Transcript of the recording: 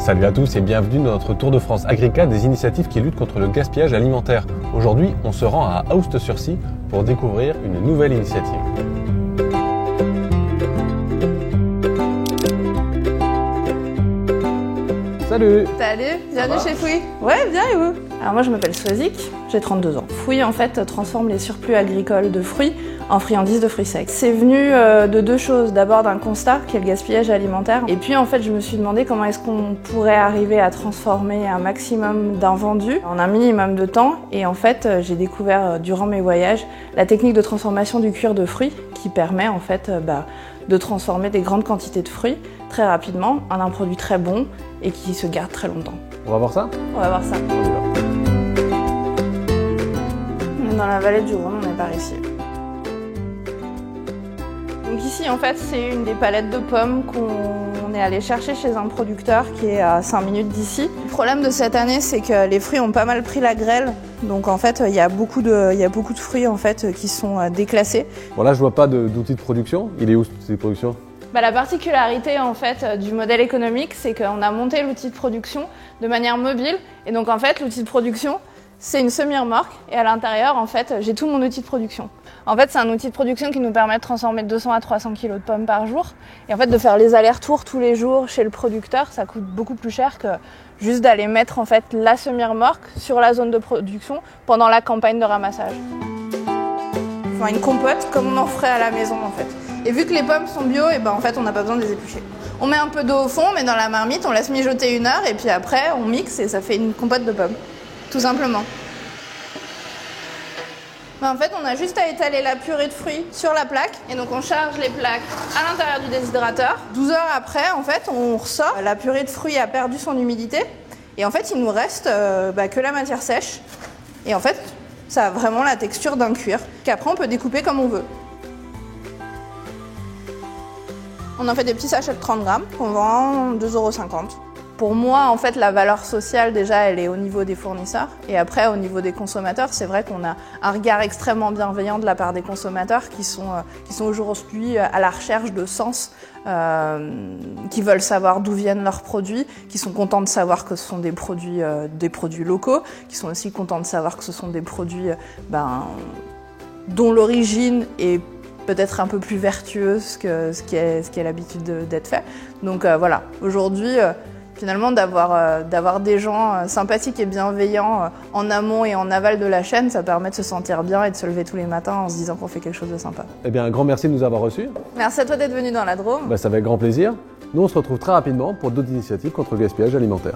Salut à tous et bienvenue dans notre Tour de France Agrica des initiatives qui luttent contre le gaspillage alimentaire. Aujourd'hui, on se rend à Aoust-sur-Scie pour découvrir une nouvelle initiative. Salut! Salut, bienvenue chez Fruits. Ouais, bien et vous? Alors moi je m'appelle Swazik, j'ai 32 ans. Fruits en fait transforme les surplus agricoles de fruits en friandises de fruits secs. C'est venu de deux choses. D'abord d'un constat qui est le gaspillage alimentaire. Et puis en fait je me suis demandé comment est-ce qu'on pourrait arriver à transformer un maximum d'invendus en un minimum de temps. Et en fait j'ai découvert durant mes voyages la technique de transformation du cuir de fruits qui permet en fait de transformer des grandes quantités de fruits très rapidement en un produit très bon et qui se garde très longtemps. On va voir ça? On va voir ça. On est dans la vallée du Rhône, on est par ici. Donc ici en fait c'est une des palettes de pommes qu'on est allé chercher chez un producteur qui est à 5 minutes d'ici. Le problème de cette année c'est que les fruits ont pas mal pris la grêle. Donc en fait il y a beaucoup de fruits en fait qui sont déclassés. Bon là je vois pas d'outil de production. Il est où cet outil de production? La particularité en fait du modèle économique, c'est qu'on a monté l'outil de production de manière mobile. Et donc en fait, l'outil de production, c'est une semi-remorque. Et à l'intérieur, en fait, j'ai tout mon outil de production. En fait, c'est un outil de production qui nous permet de transformer 200 à 300 kg de pommes par jour. Et en fait, de faire les allers-retours tous les jours chez le producteur, ça coûte beaucoup plus cher que juste d'aller mettre en fait la semi-remorque sur la zone de production pendant la campagne de ramassage. Enfin, une compote comme on en ferait à la maison en fait. Et vu que les pommes sont bio, et en fait on n'a pas besoin de les éplucher. On met un peu d'eau au fond, on met dans la marmite, on laisse mijoter 1 heure et puis après on mixe et ça fait une compote de pommes. Tout simplement. En fait on a juste à étaler la purée de fruits sur la plaque et donc on charge les plaques à l'intérieur du déshydrateur. 12 heures après en fait on ressort, la purée de fruits a perdu son humidité et en fait il nous reste que la matière sèche. Et en fait ça a vraiment la texture d'un cuir qu'après on peut découper comme on veut. On en fait des petits sachets de 30 grammes qu'on vend 2,50 €. Pour moi, en fait, la valeur sociale, déjà, elle est au niveau des fournisseurs. Et après, au niveau des consommateurs, c'est vrai qu'on a un regard extrêmement bienveillant de la part des consommateurs qui sont aujourd'hui à la recherche de sens, qui veulent savoir d'où viennent leurs produits, qui sont contents de savoir que ce sont des produits locaux, qui sont aussi contents de savoir que ce sont des produits dont l'origine est peut-être un peu plus vertueuse que ce qui est l'habitude d'être fait. Donc voilà, aujourd'hui, finalement, d'avoir des gens sympathiques et bienveillants en amont et en aval de la chaîne, ça permet de se sentir bien et de se lever tous les matins en se disant qu'on fait quelque chose de sympa. Eh bien, un grand merci de nous avoir reçus. Merci à toi d'être venu dans la Drôme. Ça fait grand plaisir. Nous, on se retrouve très rapidement pour d'autres initiatives contre le gaspillage alimentaire.